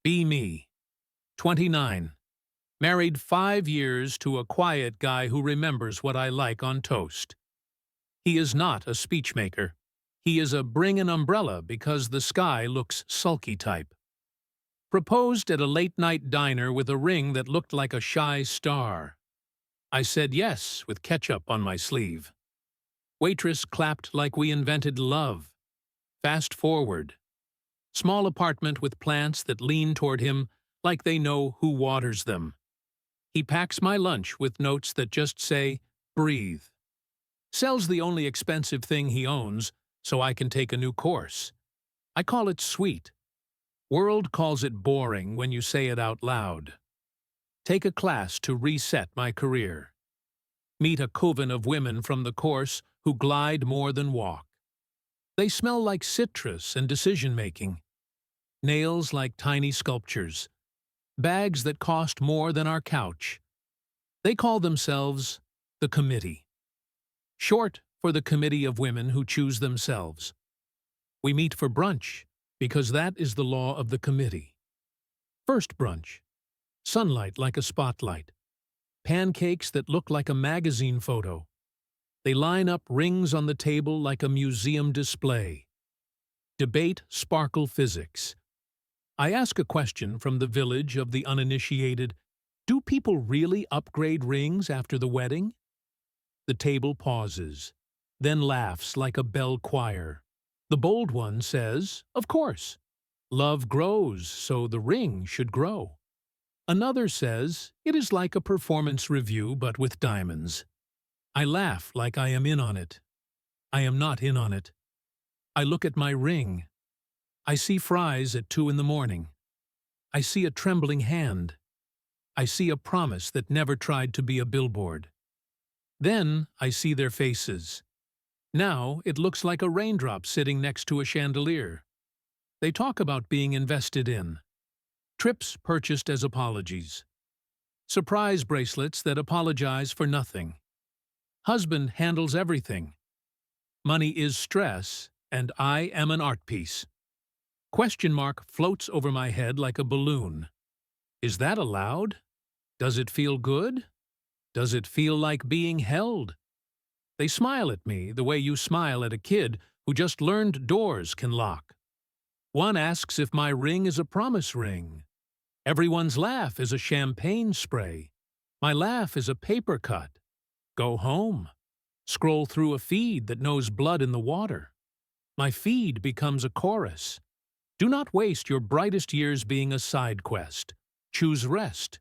Be me. 29. Married 5 years to a quiet guy who remembers what I like on toast. He is not a speechmaker. He is a bring an umbrella because the sky looks sulky type. Proposed at a late-night diner with a ring that looked like a shy star. I said yes with ketchup on my sleeve. Waitress clapped like we invented love. Fast forward. Small apartment with plants that lean toward him like they know who waters them. He packs my lunch with notes that just say, breathe. Sells the only expensive thing he owns so I can take a new course. I call it sweet. World calls it boring when you say it out loud. Take a class to reset my career. Meet a coven of women from the course who glide more than walk. They smell like citrus and decision-making. Nails like tiny sculptures. Bags that cost more than our couch. They call themselves the committee. Short for the committee of women who choose themselves. We meet for brunch, because that is the law of the committee. First brunch. Sunlight like a spotlight. Pancakes that look like a magazine photo. They line up rings on the table like a museum display. Debate sparkle physics. I ask a question from the village of the uninitiated. Do people really upgrade rings after the wedding? The table pauses, then laughs like a bell choir. The bold one says, of course. Love grows, so the ring should grow. Another says, it is like a performance review but with diamonds. I laugh like I am in on it. I am not in on it. I look at my ring. I see fries at 2 in the morning. I see a trembling hand. I see a promise that never tried to be a billboard. Then I see their faces. Now it looks like a raindrop sitting next to a chandelier. They talk about being invested in. Trips purchased as apologies. Surprise bracelets that apologize for nothing. Husband handles everything. Money is stress, and I am an art piece. Question mark floats over my head like a balloon. Is that allowed? Does it feel good? Does it feel like being held? They smile at me the way you smile at a kid who just learned doors can lock. One asks if my ring is a promise ring. Everyone's laugh is a champagne spray. My laugh is a paper cut. Go home. Scroll through a feed that knows blood in the water. My feed becomes a chorus. Do not waste your brightest years being a side quest. Choose rest.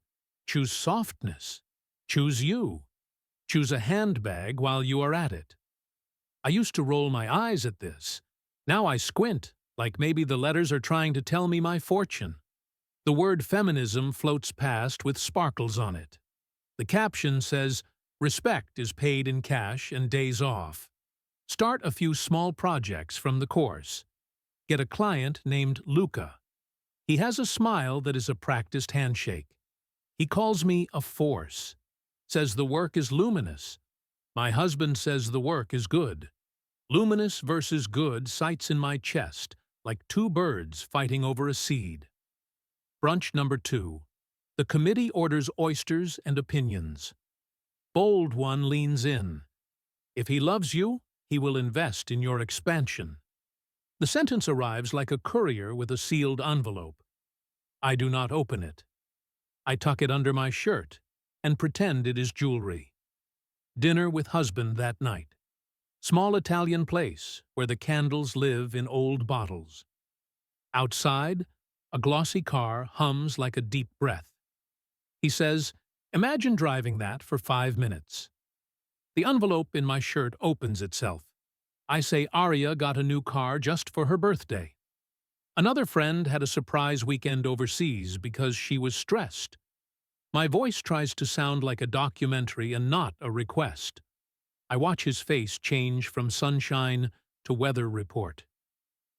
Choose softness. Choose you. Choose a handbag while you are at it. I used to roll my eyes at this. Now I squint, like maybe the letters are trying to tell me my fortune. The word feminism floats past with sparkles on it. The caption says, respect is paid in cash and days off. Start a few small projects from the course. Get a client named Luca. He has a smile that is a practiced handshake. He calls me a force. Says the work is luminous. My husband says the work is good. Luminous versus good sights in my chest, like two birds fighting over a seed. Brunch number 2. The committee orders oysters and opinions. Bold one leans in. If he loves you, he will invest in your expansion. The sentence arrives like a courier with a sealed envelope. I do not open it. I tuck it under my shirt and pretend it is jewelry. Dinner with husband that night. Small Italian place where the candles live in old bottles. Outside, a glossy car hums like a deep breath. He says, imagine driving that for 5 minutes. The envelope in my shirt opens itself. I say Aria got a new car just for her birthday. Another friend had a surprise weekend overseas because she was stressed. My voice tries to sound like a documentary and not a request. I watch his face change from sunshine to weather report.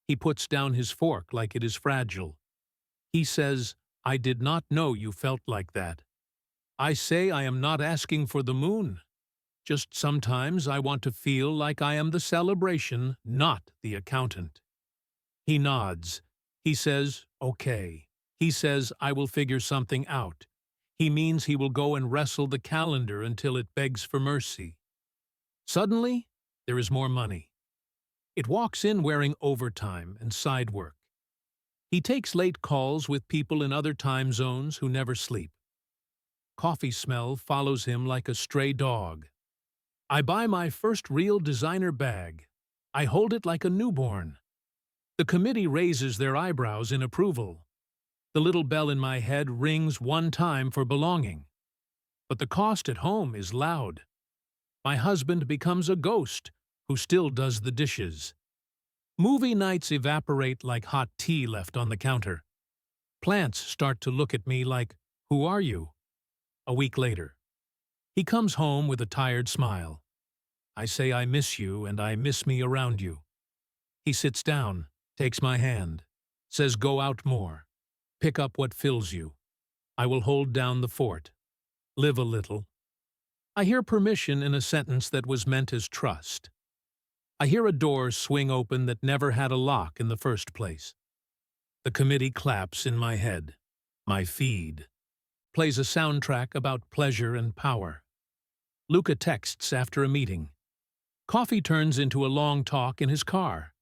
He puts down his fork like it is fragile. He says, I did not know you felt like that. I say I am not asking for the moon. Just sometimes I want to feel like I am the celebration, not the accountant. He nods. He says, okay. He says, I will figure something out. He means he will go and wrestle the calendar until it begs for mercy. Suddenly, there is more money. It walks in wearing overtime and side work. He takes late calls with people in other time zones who never sleep. Coffee smell follows him like a stray dog. I buy my first real designer bag. I hold it like a newborn. The committee raises their eyebrows in approval. The little bell in my head rings one time for belonging. But the cost at home is loud. My husband becomes a ghost who still does the dishes. Movie nights evaporate like hot tea left on the counter. Plants start to look at me like, who are you? A week later. He comes home with a tired smile. I say I miss you and I miss me around you. He sits down, takes my hand, says go out more. Pick up what fills you. I will hold down the fort. Live a little. I hear permission in a sentence that was meant as trust. I hear a door swing open that never had a lock in the first place. The committee claps in my head. My feed plays a soundtrack about pleasure and power. Luca texts after a meeting. Coffee turns into a long talk in his car.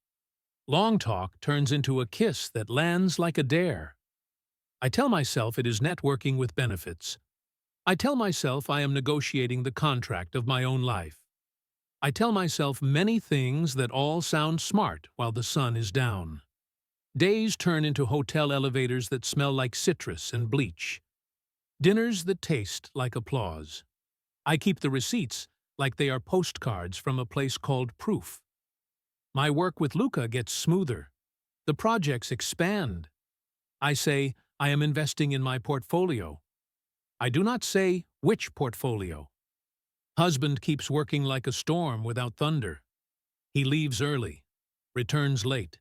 Long talk turns into a kiss that lands like a dare. I tell myself it is networking with benefits. I tell myself I am negotiating the contract of my own life. I tell myself many things that all sound smart while the sun is down. Days turn into hotel elevators that smell like citrus and bleach. Dinners that taste like applause. I keep the receipts like they are postcards from a place called Proof. My work with Luca gets smoother. The projects expand. I say, I am investing in my portfolio. I do not say which portfolio. Husband keeps working like a storm without thunder. He leaves early, returns late,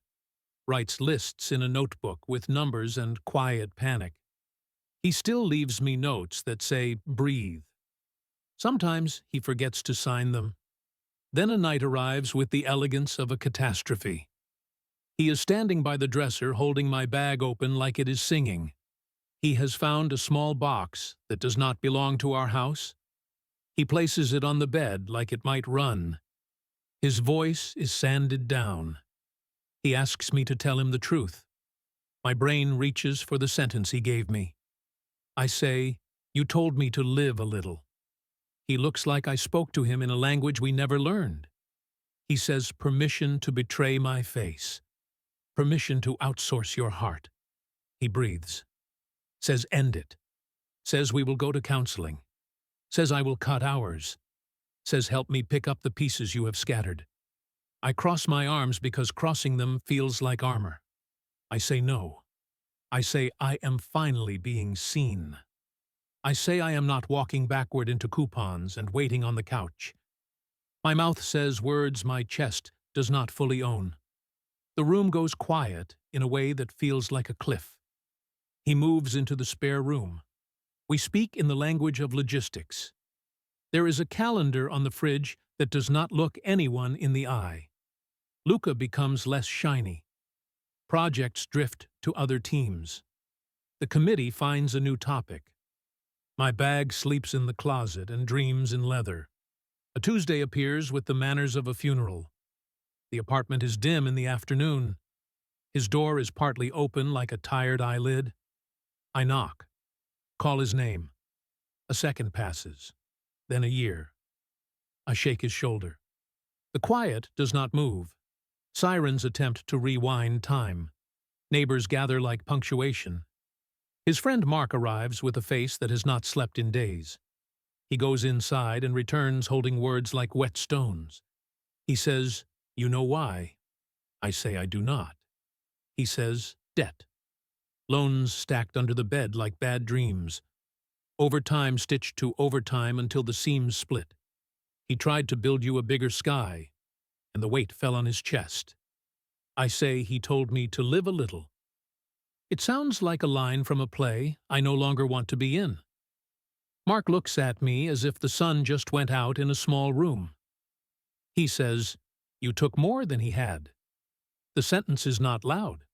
writes lists in a notebook with numbers and quiet panic. He still leaves me notes that say, breathe. Sometimes he forgets to sign them. Then a night arrives with the elegance of a catastrophe. He is standing by the dresser holding my bag open like it is singing. He has found a small box that does not belong to our house. He places it on the bed like it might run. His voice is sanded down. He asks me to tell him the truth. My brain reaches for the sentence he gave me. I say, you told me to live a little. He looks like I spoke to him in a language we never learned. He says permission to betray my face. Permission to outsource your heart. He breathes. Says end it. Says we will go to counseling. Says I will cut hours. Says help me pick up the pieces you have scattered. I cross my arms because crossing them feels like armor. I say no. I say I am finally being seen. I say I am not walking backward into coupons and waiting on the couch. My mouth says words my chest does not fully own. The room goes quiet in a way that feels like a cliff. He moves into the spare room. We speak in the language of logistics. There is a calendar on the fridge that does not look anyone in the eye. Luca becomes less shiny. Projects drift to other teams. The committee finds a new topic. My bag sleeps in the closet and dreams in leather. A Tuesday appears with the manners of a funeral. The apartment is dim in the afternoon. His door is partly open like a tired eyelid. I knock. Call his name. A second passes. Then a year. I shake his shoulder. The quiet does not move. Sirens attempt to rewind time. Neighbors gather like punctuation. His friend Mark arrives with a face that has not slept in days. He goes inside and returns holding words like wet stones. He says, "You know why?" I say I do not. He says, "Debt. Loans stacked under the bed like bad dreams. Overtime stitched to overtime until the seams split. He tried to build you a bigger sky, and the weight fell on his chest." I say he told me to live a little. It sounds like a line from a play I no longer want to be in. Mark looks at me as if the sun just went out in a small room. He says, "You took more than he had." The sentence is not loud.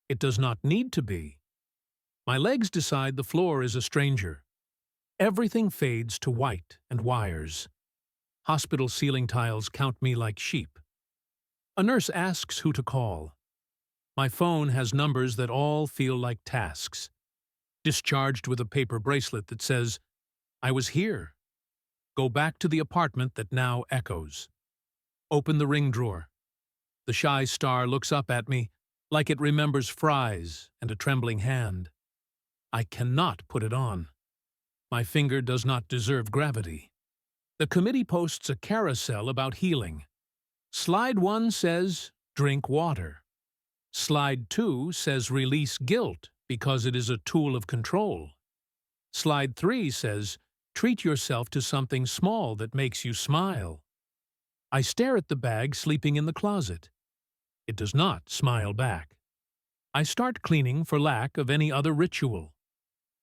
It does not need to be. My legs decide the floor is a stranger. Everything fades to white and wires. Hospital ceiling tiles count me like sheep. A nurse asks who to call. My phone has numbers that all feel like tasks. Discharged with a paper bracelet that says, "I was here." Go back to the apartment that now echoes. Open the ring drawer. The shy star looks up at me like it remembers fries and a trembling hand. I cannot put it on. My finger does not deserve gravity. The committee posts a carousel about healing. Slide 1 says, drink water. Slide 2 says release guilt because it is a tool of control. Slide 3 says, treat yourself to something small that makes you smile. I stare at the bag sleeping in the closet. It does not smile back. I start cleaning for lack of any other ritual.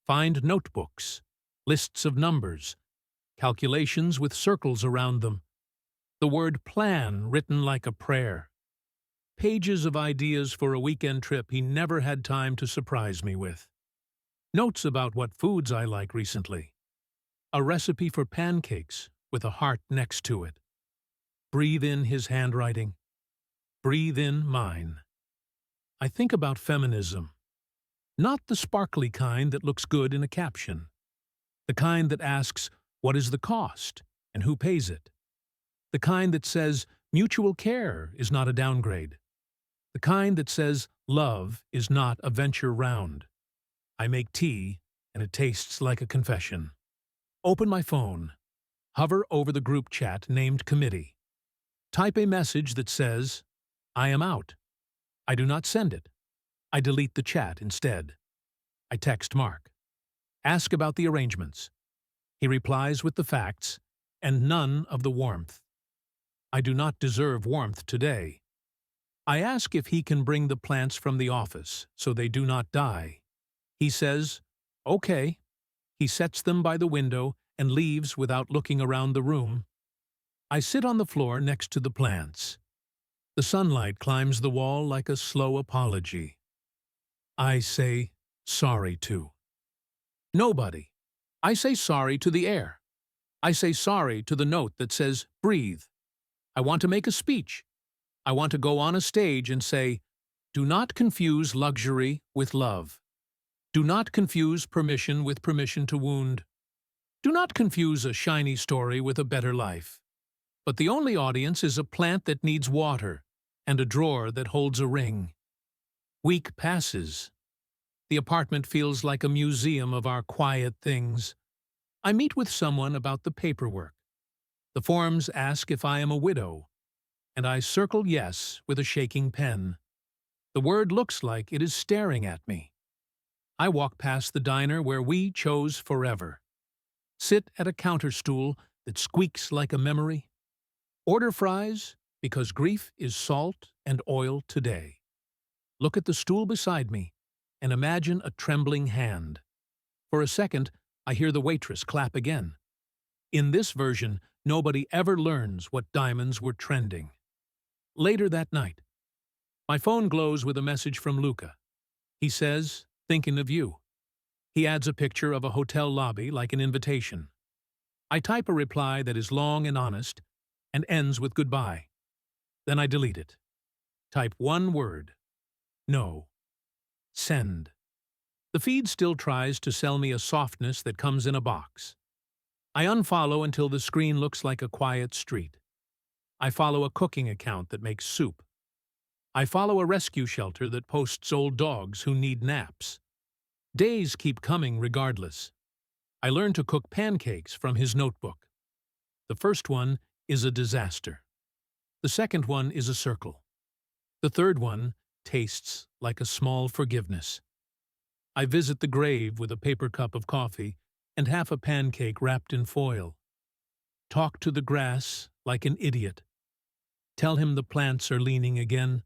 Find notebooks, lists of numbers, calculations with circles around them, the word plan written like a prayer. Pages of ideas for a weekend trip he never had time to surprise me with. Notes about what foods I like recently. A recipe for pancakes with a heart next to it. Breathe in his handwriting. Breathe in mine. I think about feminism. Not the sparkly kind that looks good in a caption. The kind that asks, what is the cost and who pays it? The kind that says, mutual care is not a downgrade. The kind that says, love is not a venture round. I make tea, and it tastes like a confession. Open my phone. Hover over the group chat named Committee. Type a message that says, I am out. I do not send it. I delete the chat instead. I text Mark. Ask about the arrangements. He replies with the facts, and none of the warmth. I do not deserve warmth today. I ask if he can bring the plants from the office so they do not die. He says, okay. He sets them by the window and leaves without looking around the room. I sit on the floor next to the plants. The sunlight climbs the wall like a slow apology. I say sorry to nobody. I say sorry to the air. I say sorry to the note that says breathe. I want to make a speech. I want to go on a stage and say, do not confuse luxury with love. Do not confuse permission with permission to wound. Do not confuse a shiny story with a better life. But the only audience is a plant that needs water and a drawer that holds a ring. Week passes. The apartment feels like a museum of our quiet things. I meet with someone about the paperwork. The forms ask if I am a widow, and I circle yes with a shaking pen. The word looks like it is staring at me. I walk past the diner where we chose forever. Sit at a counter stool that squeaks like a memory. Order fries because grief is salt and oil today. Look at the stool beside me and imagine a trembling hand. For a second, I hear the waitress clap again. In this version, nobody ever learns what diamonds were trending. Later that night, my phone glows with a message from Luca. He says, thinking of you. He adds a picture of a hotel lobby like an invitation. I type a reply that is long and honest and ends with goodbye. Then I delete it. Type one word. No. Send. The feed still tries to sell me a softness that comes in a box. I unfollow until the screen looks like a quiet street. I follow a cooking account that makes soup. I follow a rescue shelter that posts old dogs who need naps. Days keep coming regardless. I learn to cook pancakes from his notebook. The first one is a disaster. The second one is a circle. The third one tastes like a small forgiveness. I visit the grave with a paper cup of coffee and half a pancake wrapped in foil. Talk to the grass like an idiot. Tell him the plants are leaning again.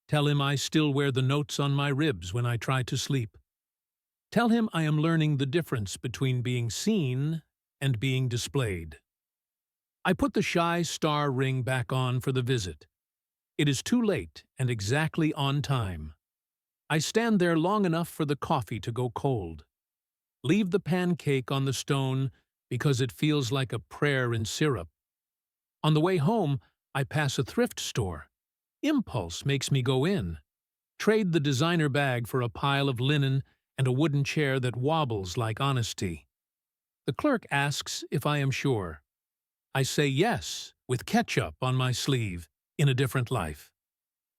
Tell him I still wear the notes on my ribs when I try to sleep. Tell him I am learning the difference between being seen and being displayed. I put the shy star ring back on for the visit. It is too late and exactly on time. I stand there long enough for the coffee to go cold. Leave the pancake on the stone because it feels like a prayer in syrup. On the way home, I pass a thrift store. Impulse makes me go in. Trade the designer bag for a pile of linen and a wooden chair that wobbles like honesty. The clerk asks if I am sure. I say yes, with ketchup on my sleeve, in a different life.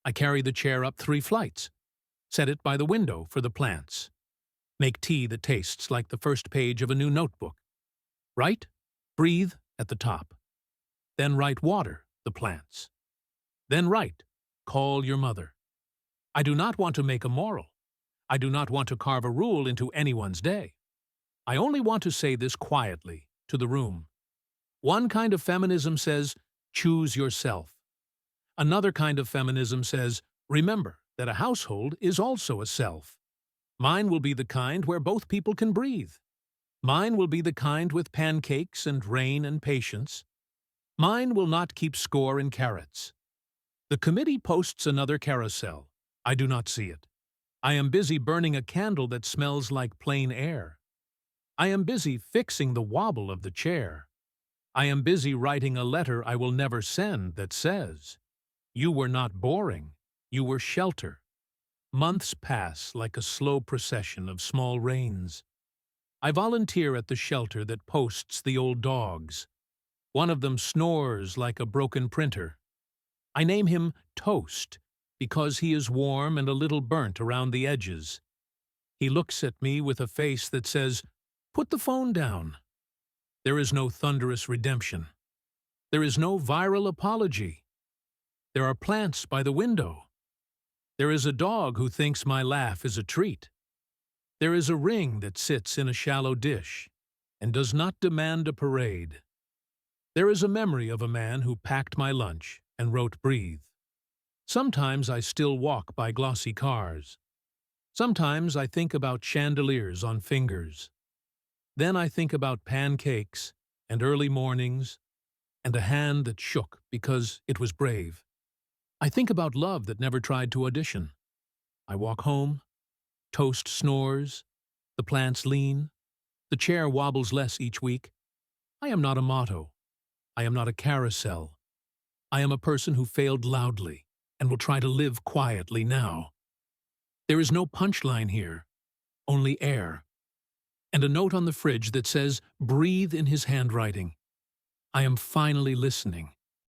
I carry the chair up 3 flights. Set it by the window for the plants. Make tea that tastes like the first page of a new notebook. Write, breathe at the top. Then write water the plants. Then write, call your mother. I do not want to make a moral. I do not want to carve a rule into anyone's day. I only want to say this quietly, to the room. One kind of feminism says, choose yourself. Another kind of feminism says, remember that a household is also a self. Mine will be the kind where both people can breathe. Mine will be the kind with pancakes and rain and patience. Mine will not keep score in carrots. The committee posts another carousel. I do not see it. I am busy burning a candle that smells like plain air. I am busy fixing the wobble of the chair. I am busy writing a letter I will never send that says, you were not boring, you were shelter. Months pass like a slow procession of small rains. I volunteer at the shelter that posts the old dogs. One of them snores like a broken printer. I name him Toast because he is warm and a little burnt around the edges. He looks at me with a face that says, put the phone down. There is no thunderous redemption. There is no viral apology. There are plants by the window. There is a dog who thinks my laugh is a treat. There is a ring that sits in a shallow dish and does not demand a parade. There is a memory of a man who packed my lunch and wrote breathe. Sometimes I still walk by glossy cars. Sometimes I think about chandeliers on fingers. Then I think about pancakes and early mornings and a hand that shook because it was brave. I think about love that never tried to audition. I walk home. Toast snores. The plants lean. The chair wobbles less each week. I am not a motto. I am not a carousel. I am a person who failed loudly and will try to live quietly now. There is no punchline here, only air. And a note on the fridge that says, breathe in his handwriting. I am finally listening.